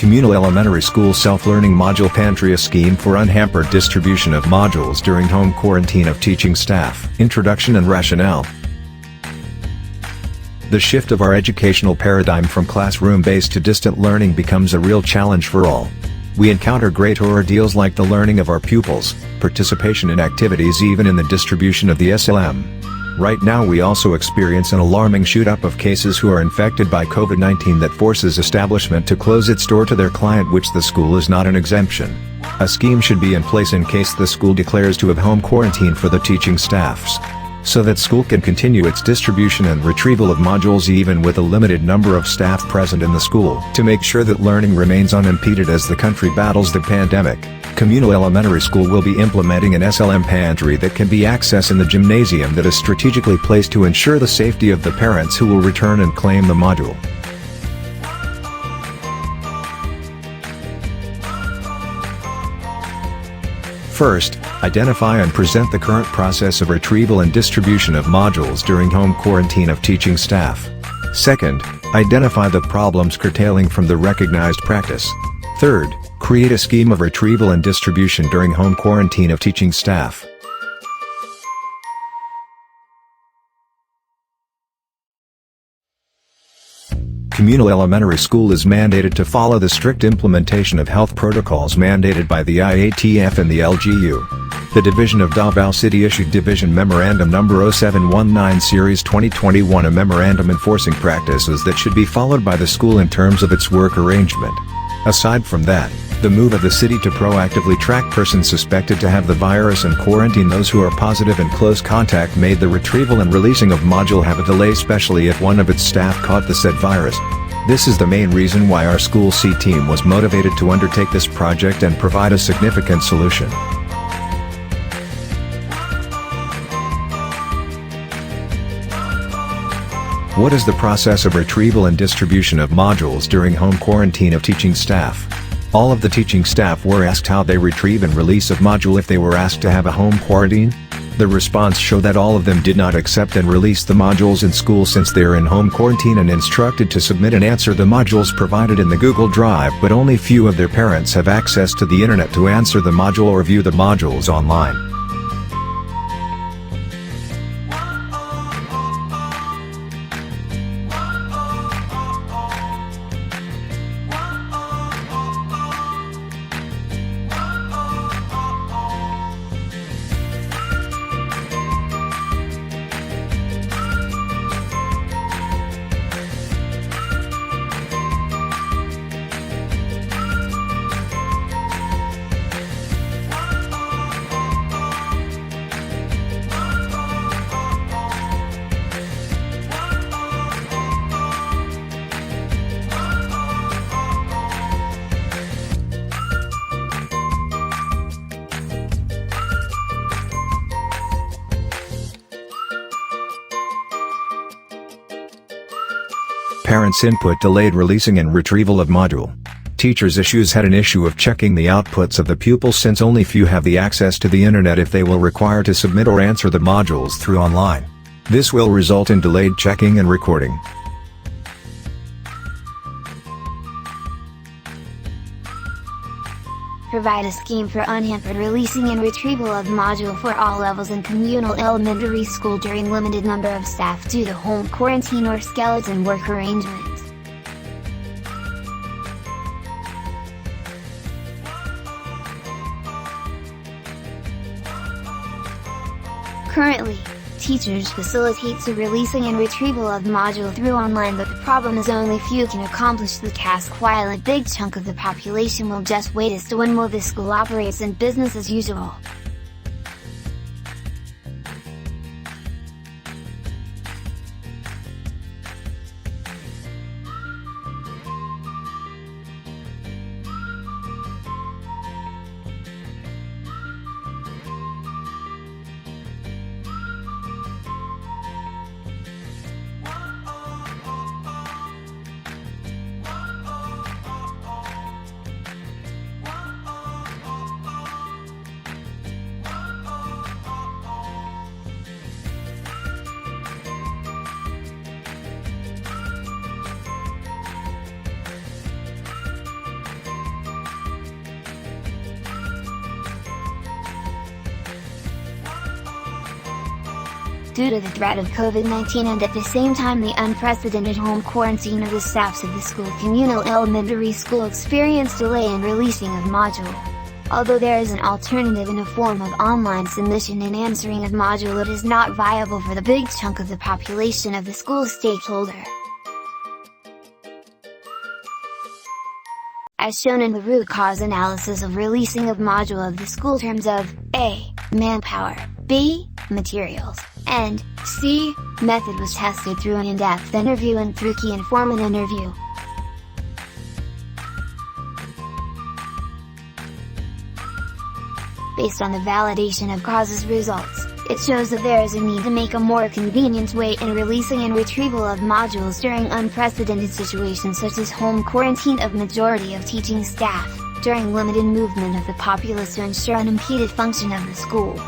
Communal Elementary School Self-Learning Module Pantry, a scheme for unhampered distribution of modules during home quarantine of teaching staff. Introduction and rationale. The shift of our educational paradigm from classroom-based to distant learning becomes a real challenge for all. We encounter great ordeals like the learning of our pupils, participation in activities, even in the distribution of the SLM. Right now we also experience an alarming shoot-up of cases who are infected by COVID-19 that forces establishment to close its door to their client, which the school is not an exemption. A scheme should be in place in case the school declares to have home quarantine for the teaching staffs, so that school can continue its distribution and retrieval of modules even with a limited number of staff present in the school. To make sure that learning remains unimpeded as the country battles the pandemic, Communal Elementary School will be implementing an SLM pantry that can be accessed in the gymnasium that is strategically placed to ensure the safety of the parents who will return and claim the module. First, identify and present the current process of retrieval and distribution of modules during home quarantine of teaching staff. Second, identify the problems curtailing from the recognized practice. Third, create a scheme of retrieval and distribution during home quarantine of teaching staff. Communal Elementary School is mandated to follow the strict implementation of health protocols mandated by the IATF and the LGU. The Division of Davao City issued Division Memorandum No. 0719 Series 2021, a memorandum enforcing practices that should be followed by the school in terms of its work arrangement. Aside from that, the move of the city to proactively track persons suspected to have the virus and quarantine those who are positive in close contact made the retrieval and releasing of module have a delay, especially if one of its staff caught the said virus. This is the main reason why our school C team was motivated to undertake this project and provide a significant solution. What is the process of retrieval and distribution of modules during home quarantine of teaching staff? All of the teaching staff were asked how they retrieve and release of module if they were asked to have a home quarantine. The response showed that all of them did not accept and release the modules in school since they are in home quarantine and instructed to submit and answer the modules provided in the Google Drive, but only few of their parents have access to the internet to answer the module or view the modules online. Parents' input delayed releasing and retrieval of module. Teachers' issues had an issue of checking the outputs of the pupils since only few have the access to the internet if they will require to submit or answer the modules through online. This will result in delayed checking and recording. Provide a scheme for unhampered releasing and retrieval of module for all levels in Communal Elementary School during limited number of staff due to home quarantine or skeleton work arrangement. Currently, teachers facilitate the releasing and retrieval of module through online, but the problem is only few can accomplish the task while a big chunk of the population will just wait as to when will the school operates in business as usual. due to the threat of COVID-19 and at the same time the unprecedented home quarantine of the staffs of the school communal elementary school experienced delay in releasing of module. Although there is an alternative in a form of online submission and answering of module, it is not viable for the big chunk of the population of the school stakeholder. As shown in the root cause analysis of releasing of module of the school terms of A. Manpower, B. Materials, and C. Method was tested through an in-depth interview and through key informant interview. Based on the validation of causes results, it shows that there is a need to make a more convenient way in releasing and retrieval of modules during unprecedented situations such as home quarantine of majority of teaching staff, during limited movement of the populace to ensure unimpeded function of the school.